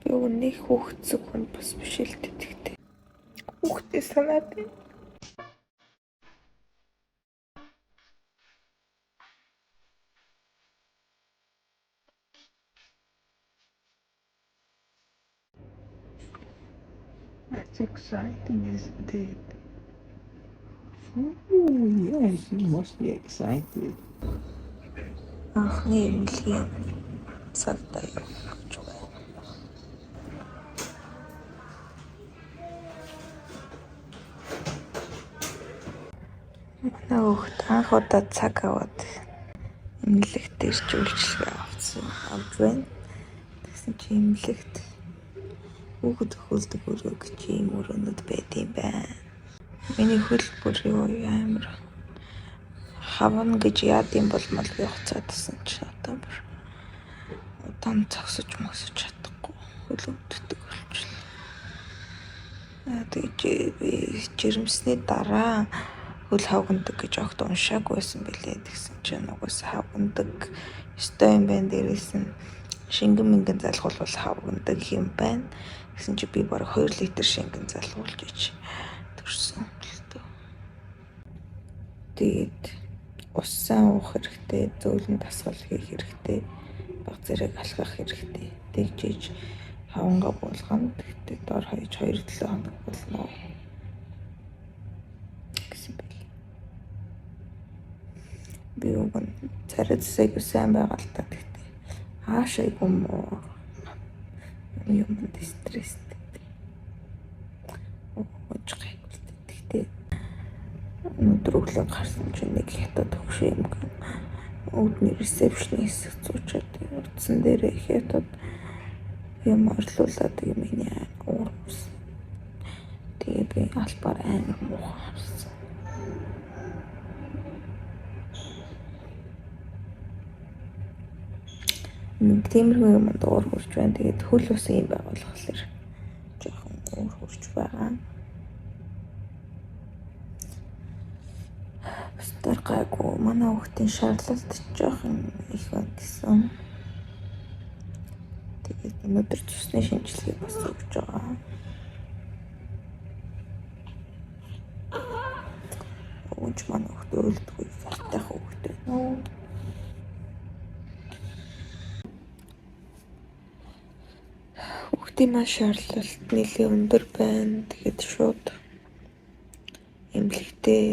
Би нэг хүүхдсэг хүн бас биш л тэгтээ. Хүүхдээ санаад байна. That's exciting, isn't it? Oh, yes, you must be excited. Анхны эмнэлгийн цагтаа явж байна. Манай хүүхд анх удаа цаг аваад эмнэлэгт ирж үйлчлэгээ авч байна. Тэгсэн чи эмнэлэгт хүүхэд хөлдөг өрөөг чи юм өрөөнөд байд юм байна. Миний хөл бүр юу амар хавна гэж яад юм бол мал би хуцаадсан чи одоо бүр удаан цогсож мөсөж чадахгүй хөл өвддөг болчихлоо. Тэгээд би жирэмсний дараа хөл хавгнадаг гэж огт уншаагүй байсан билээ. Тэгсэн чинь угаас хавгнадаг ёстой юм байна. Дээрээс нь шингэн мэнгэн залгуулвал хавгнадаг юм байна. Тэгсэн чи би бараг 2 литр шингэн залгуулж ич төрсөн л дөө. Тэгээд усан уух хэрэгтэй, зөөлөн дасгал хийх хэрэгтэй, баг зэрэг алхах хэрэгтэй. Тэгжиж хавнга буулгана. Тэгтээ дор хаяж 2-7 хоног болно гэсэн бэл. Би уг нь царайцсайг сайн байгаа л та. Тэгтээ хаашаа юм уу? Юм стресстэй. Ууж гайгүй. Тэгтээ өнөөдөр өглөө гарсан чинь нэг хятад төгшөө юм гэн өвдний ресепшны хэсэг цуучаад урдсан дээрээ хятад юм орлуулад юм яа уурс. Тэгээ би албаар амар муухай харсан. Тиймэрхүү юм дуур хурж байна. Тэгээд хөл ус юм байгуулахлаар жоохон уур хурж байгаа. Бастар гайгүй манай хүүхдийн шаарлалт жоохон их байна гэсэн. Тэгээд өнөөдөр цусны шинжилгээ бас өгч байгаа. Ууч манай хүүхд өөлдөггүй фартах хүүхд байна. Хүүхдийн маш шаарлалт нэлээд өндөр байна. Тэгээд шууд эмнэлэгтээ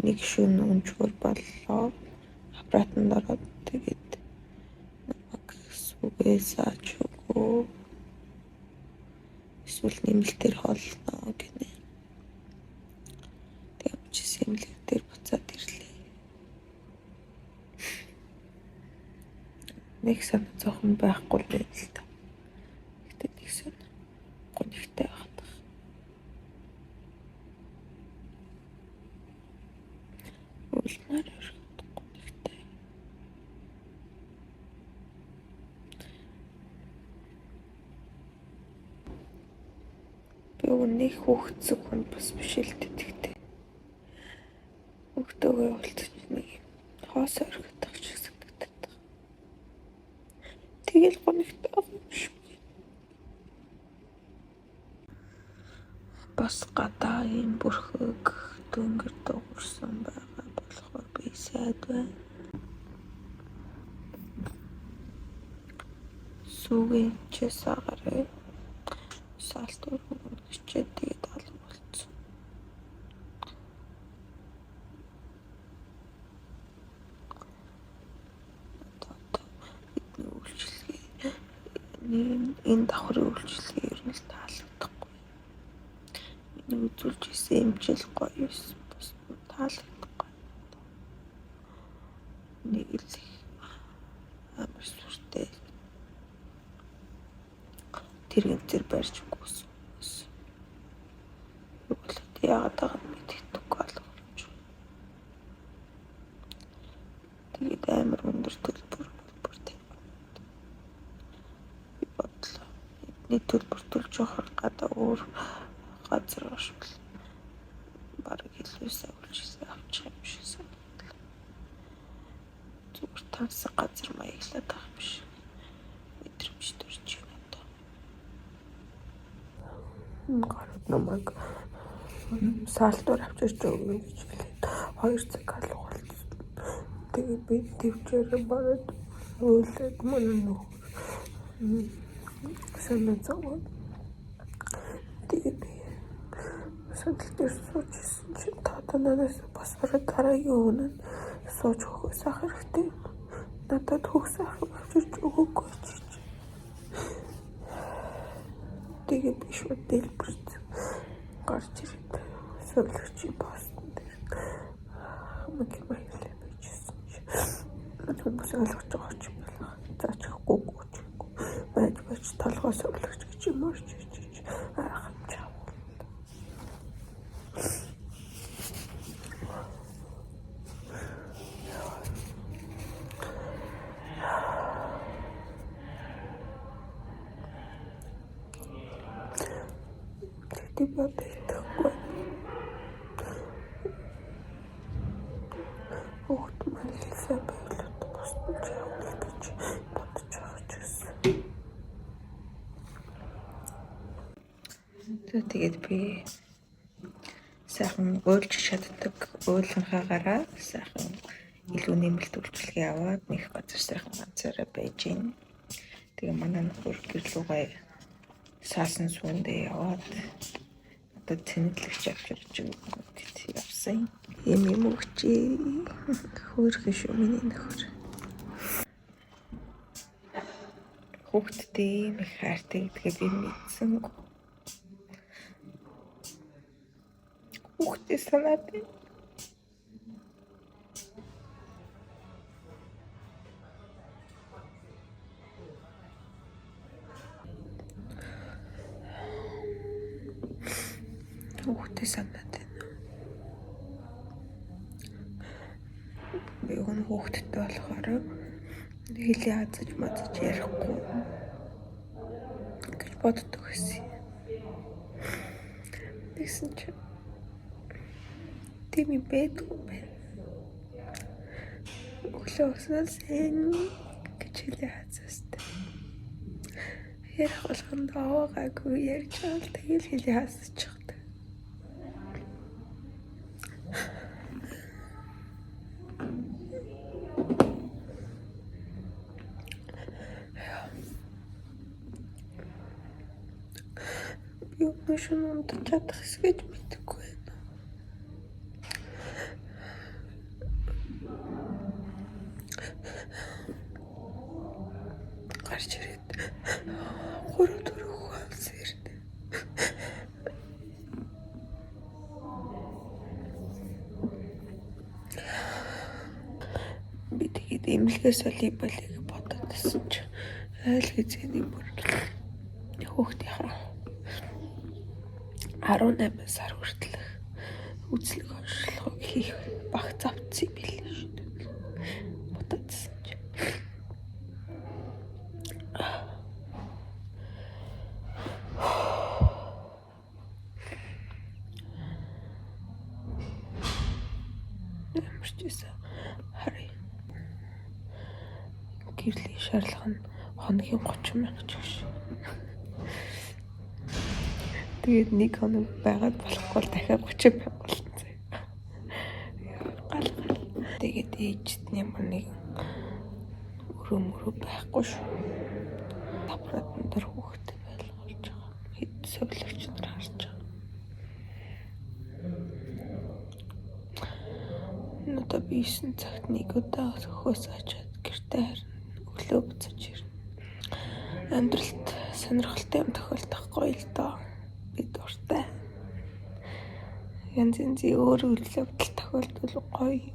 нэг шөнө унжгүй боллоо. Аппаратанд ороод тэгээд намайг сүгээ саач өгөө. Эсвэл нэмэлтээр холлоо гинэ. Тэгээд чи эмнэлэгтээр буцаад ирлээ. Нэг санаа зовхон байхгүй л байл та. Гэтэ нэг санаа гонхтой байна. Улнаар өргөдөхгүй нэгтэй. Би нэг хүүхдсэг хүн бас биш л тэгтээ. Хүүхдөөгээ уулзаж нэг хоос өргөдөх шиг санагдаад. Тэгэл гонхтой байгаа юм шиг. Бас гадаа юм бүрхэг дөнгөр дуурсан байгаа болохоор би сайд байна. Сүгээ чесаагараа салт өргөчөөд тэгээд алга болцсон. Бидний үйлчлэгээ энэ давхрын үйлчлэгээ ер нь л таалагдахгүй. Миний үзүүлж исэн эмчил гоё бас таалагдахгүй. Нэг л амар сүртэй. Тэрэгцэр барьж өгсөн. Яагаад байгаа нь мэддэггүй алгавч. Тэгээд амар өндөр төлбөр тавьсан. Би бодлоо. Эдний төлбөр төлж явахаар гадаа өөр газар ашигла. Бараг хэлээсээ үлжсэн авчих юм шиг санагдлаа. Зүгээр таньсан газар маяглаад байгаа юм шиг. Мэдрэмж төрж байна одоо. гарууд намайг саалтуур авчирч өгнө гэж хэлээд 2 цаг алга болсон. Тэгээ би төвчээр бараад уулаад манай нөхөр санаа зовоод тэгээ би сандал дээр суужсэн чинь та танаас бас дараагийн өмнө сууж хөөсөх хэрэгтэй. Надад хөөсөх авчирч өгөөгүй ч. Тэгээ би шууд дэлбэрч гарч ирээд суулгачийн постн дээр мэгмэлээ бичсэн чи хүмүүс ойлгож байгаа ч юм байна. Заачихгүй байж толгой суулгаж гэж юм орч ичиж ахамчаа. Тэг байтахгүй. Огт маллаа байлууд босч явах гэж бодож байгаа ч гэсэн. Тэгээд би сайхан уйлж чаддаг уйланхаагаараа сайхан илүү нэмэлт үйлчлэгээ аваад нэг газар сайхан ганцаараа байж гин. Тэгээ манай нөхөр гэрлүүгээ саасан сүүндээ яваад одоо тэнэглэгч авчирч өгч явсан. Юм өгчээ. Хөөрхөн шүү миний нөхөр. Хүүхдтэй их хайртай гэдгээ би мэдсэн. Хүүхдээ санаад байна. Хүүхдээ санаад байна. Би өгөн хүүхдтэй болохоор хэлээ хазаж мазаж ярихгүй гэж боддог гэсэн. Тэгсэн чинь тийм байдгүй байна. Өглөөс сайн гэж хэлээ хазаастай. Ярих болгонд аваагүй ярьж байгаа л тэгэл хэлээ хазаж. Юусэн унтаж чадах гэж мэдгүй байна. Гарч ирээд 3-4 хонс ирнэ. Би тэгээд эмнэлгээс волейболыг бодоод байсан чи айл хэзээний бүр хүүхдийнхаа 18 сар хүртэл үзлэг онцлогоо хийх багц авцсан билээ шүү дээ. Бодоодсэн чи. Ямарчээсээ харъя. Гэрлийн шаардлага нь хоногийн 30 мянга ч гэж. Тэгээд нэг хоног байгаад болохгүй дахиад 30 мянга болсон. Гал. Тэгээд ээжтний нэг өрөө байхгүй шүү. Аппаратын дээр хүүхдээ байлгуулж байгаа. Хэд сувлагч нар харж байгаа. Одоо би 9 цагт нэг удаа хөөс очоод гэртээ харна. Өглөө буцаж ирнэ. Амьдралд сонирхолтой юм тохиолдохгүй л доо. Би дуртай. Янз янзын өөр үйлдэл тохиолдвол гоё.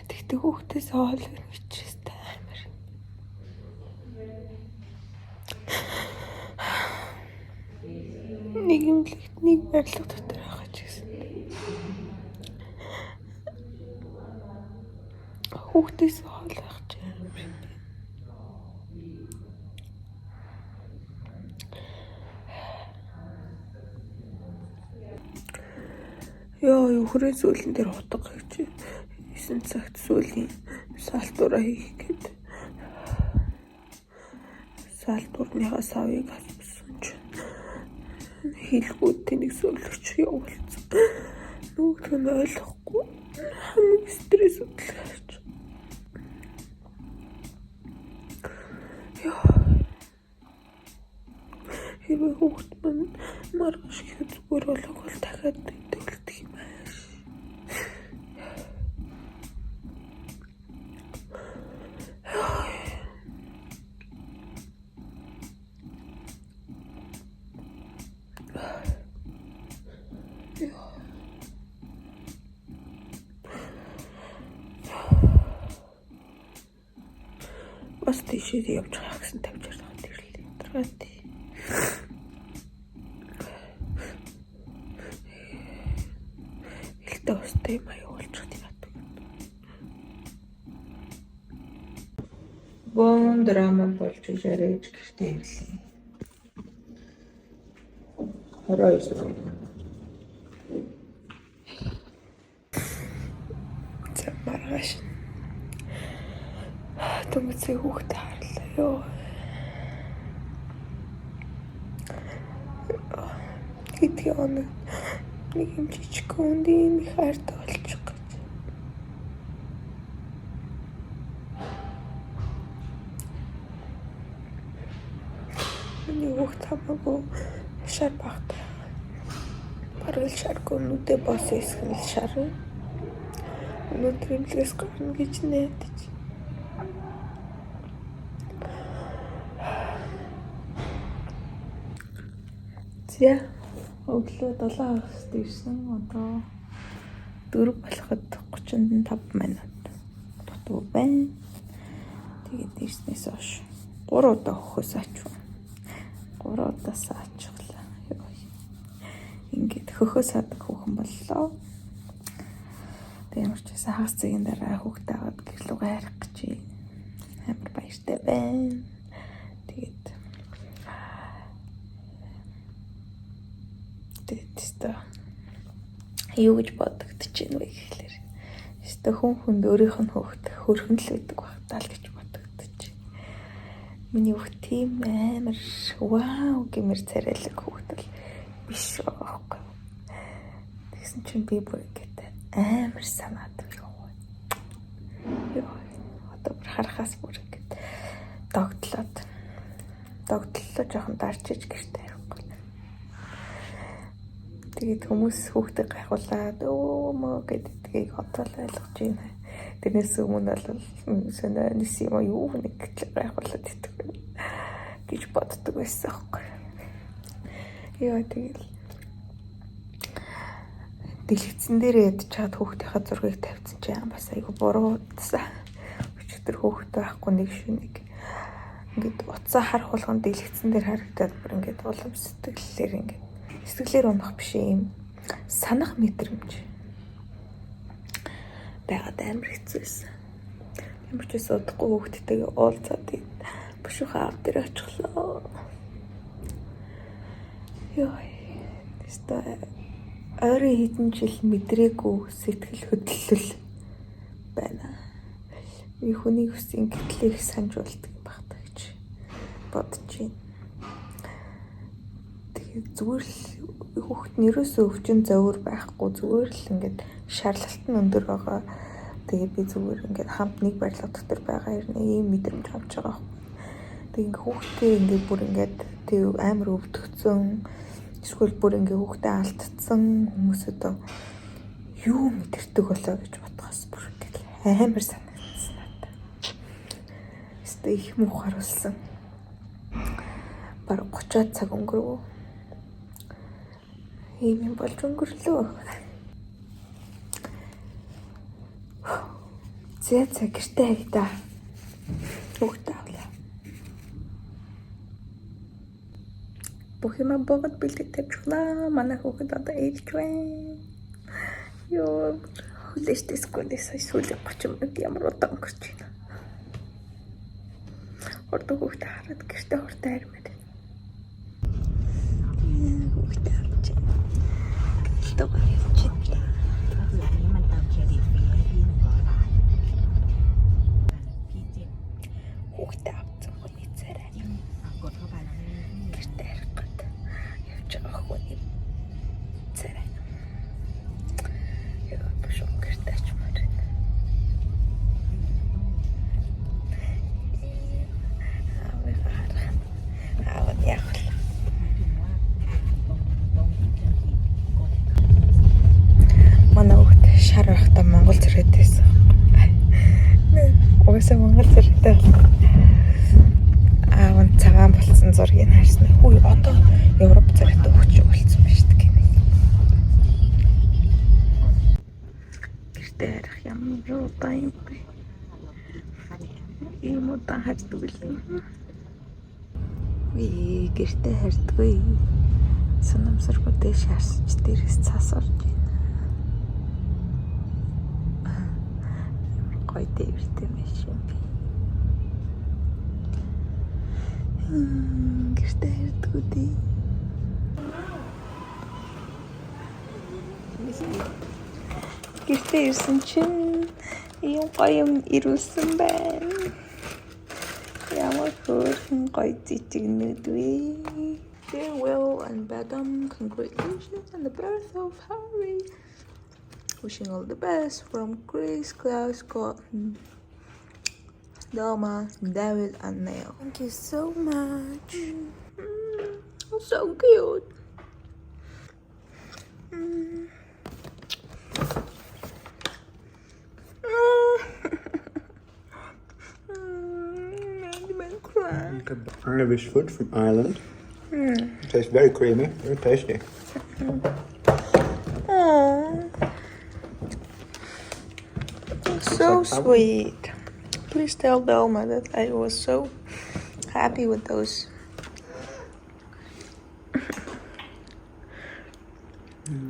Тэгтээ хүүхдээс хоол өгчээстэй амар. Нэг юмлэгт нэг барилга дотор байгаа ч гэсэн. Хүүхдээс хоол авч амар. Ёо, хүрээ зөөлөн дээр хутга гэж 9 цагт сүүлийн саалтураа хийх гээд саалтурныхаа савыг авсан чинь Хэлгүй тэнийг суулгч явуулсан. Нүгт нь ойлгохгүй. Хамгийн стресс өдлөөч. Хэвээ хүүхд маань маргааш их зүгээр болгол дахиад төлдөг юм ааш. Бас тийшээ явж байгаа гэсэн тавьж байгаа тэрлээ. Тэргаатай. Илтээ устай маяг уулзах гэдэг. Бон драма болж ирээд гэртээ ирлээ. Хоройс. За маргааш. Томцыг хүүхдээ харлаа ёо. Хэдий оног нэг юм жижиг хүндийн их хайртай болчих гэж. Миний хүүхд хамаагүй шар багтай. Бараг л шаргүй нүдэ бос эсгэл шар. Өнөөдөр имлэгээс гарна гэж найдаж. За өглөө 7 хагас дэрсэн одоо 4 болоход 35 минут дутуу байна. Тэгээд дэрснээс хойш 3 удаа хөхөөс ачваа. 3 удаас ачглаа. Ингээд хөхөөс адаг хүүхэн боллоо. Тэгээд ч гэсэн хагас цагийн дараа хүүхдээ аваад гэрлүүгээ харих гэж амар баяртай байна. Тэгээд юу гэж бодогдож байна вэ гэхлээр өстө хүн өөрийнх нь хөөхт хөрхөн л байдаг багтаа л гэж бодогдож байна. Миний хүүхд тийм амар вау гэмээр царайлаг хүүхд л биш байхгүй. Тэгсэн чинь би бүр ингээд амар санаад яваа. Одоо бүр харахаас бүр ингээд догтлоо жоохон дарж иж гэртээ. Тэгээд хүмүүс хүүхдээ гайхуулаад өөмөө гэдгийг хотол ойлгож байна. Тэрнээс өмнө бол сонирхолтой юм юу нэг гайхуулаад идэх гэж боддог байсан аахгүй. Яа тэгэл дэлгэцэн дээр ядж чад хүүхдийнхаа зургийг тавьсан чинь бас айгу буруу утсан. Өчигдөр хүүхдээ байхгүй нэг шүнийг ингээд утсаа харах болгон дэлгэцэн дээр харагдаад бүр ингээд улам сэтгэлээр унах биш юм санах мэдрэмж байгаад амар хэцүүсэн. Ямар ч байсан удахгүй хүүхдтэйгээ уулзаад бушуухан аав дээр очихлоо. Ойрын хэдэн жил мэдрээгүй сэтгэл хөдлөл байна. Би хүний хүсийн гэтлийг санаж болдог юм багтаа гэж бодож байна. Зүгээр л хүүхэд нэрөөсөө өвчин зовөр байхгүй зүгээр л ингээд шаарлалт нь өндөр байгаа. Тэгээ би зүгээр ингээд хамт нэг барилга дотор байгаа юм ийм мэдрэмж авч байгаа. Тэгээ ингээд хүүхдээ ингээд бүр ингээд тэг амар өвдөгцөн эсвэл бүр ингээд хүүхдээ алдсан хүмүүс одоо юу мэдэрдэг болоо гэж бодгоос бүр ингээд амар санагдсан надад. Эсвэл их муухай болсон. Бараг 30 цаг өнгөрөв. Ийм болж өнгөрлөө. Зэ гэртээ хайдаа. Хүүхдээ авлаа. Бүх юм богод бэлдэж тавьчихлаа. Манай хүүхэд одоо ээлж байна. Ёо, хүлээжтэйс сүүлийн 30 минут ямар удаан өнгөрч байна. Ордог хүүхдээ хараад гэртээ хортой хармаар. Хүүхдээ хүүхдээ авсан хүний царай. Гэртээ харах гээд явж байгаа хүн. цагаан болсон зургийг харсан. Хүү одоо Европ цагт өгч болсон ба шүү дээ. Гэртээ харах юм руу юм бэ? Ийм удаан хардаг л. Би гэртээ хардгүй. Санамсаргүй дэш харсч дээрээс цас орж байна. Гой дээртэй маш юм би. Гэртээ хардгүй дээ. Гэртээ ирсэн чинь ийм гоё юм ирүүлсэн байна. Ямар хөөрхөн гоё цэцэгнүүд вэ? Farewell and Begum, congratulations on the birth of Harry. Wishing all the best from Chris, Klaus, Scott, Delma, David, and Neil. Thank you so much. So cute. Irish food from Ireland. It tastes very creamy, very tasty. So sweet. Please tell Delma that I was so happy with those.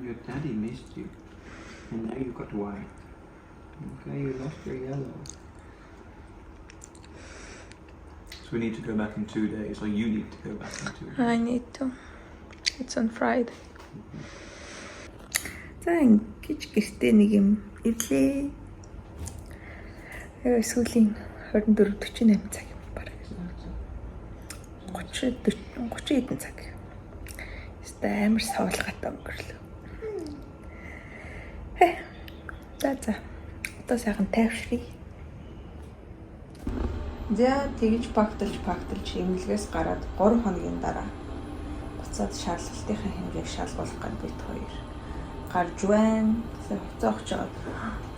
Your daddy missed you, and now you got white. Okay, you lost your yellow. So we need to go back in 2 days, or you need to go back in 2 days. I need to. It's on Friday. За ингэж гэртээ нэг юм ирлээ. Сүүлийн 24-48 цаг юм баг. 30 хэдэн цаг. Эсвэл амар савлгатай өнгөрлөө. За. Одоо сайхан тайвшрий. За тэгж багталж эмнэлгээс гараад 3 хоногийн дараа буцаад шаарлалтынхаа хэмжээг шалгуулах гэж бид хоёр гарч байна. Хуцаа огч жаад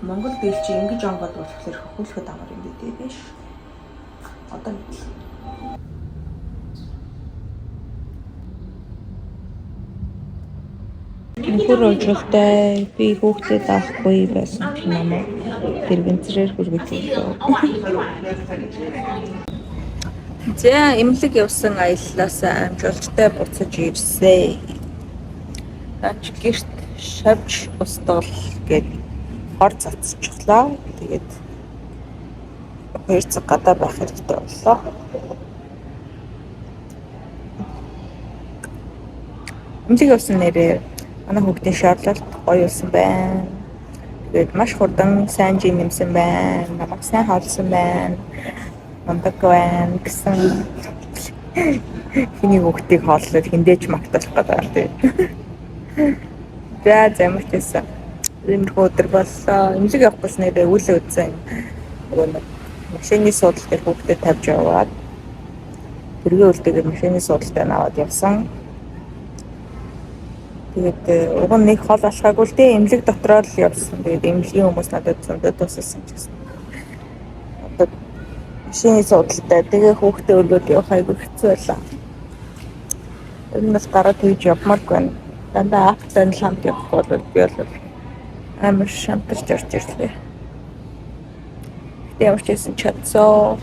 Монгол дэлж ингэж онгод болохоор хөхүүлэхэд амар юм дээ биш. Одоо нөхөр уулзалтай би хүүхдэд авахгүй байсан ч намайг тэр венцрээр хүргэж өглөө. За эмнэлэг явсан аяллаас амжилттай буцаж ирсэн. Наач гэрт шавж устгал гээд хор цацчихлаа. Тэгээд 2 цаг гадаа байх хэрэгтэй боллоо. Эмнэлэг явсан нэрээ манай хүүхдийн шаарлалт гоё болсон байна. Тэгээд маш хурдан сайн жим нэмсэн байна. Намайг сайн хаалсан байна. Мундаг байна гэсэн. Хиний хүүхдийг хааллаад хиндэж магтаах гэдэг. За ямар ч байсан. Иймэрхүү өдөр боллоо. Эмнэлэг явах гэсэн нэрээ үл үзсэн. Нөгөө машины суудлын дээр хүүхдэд тавьж яваад тэргээ үлдээгээр машины суудлаа аваад явсан. Тэгээд уг нь нэг хол алхаагүй л дээ эмнэлэг дотроо л явсан. Тэгээд эмнэлгийн хүмүүс надад зөндөө тусалсан ч гэсэн. Одоо машины суудлаа тэгээ хүүхдээ өргөд явах айгүй хэцүү байлаа. Энэ бас дараа тэгж явмааргүй байна. Дандаа аптай л хамт явах бол би бол амар шантарч орж ирлээ. Ямарч байсан чадсоо.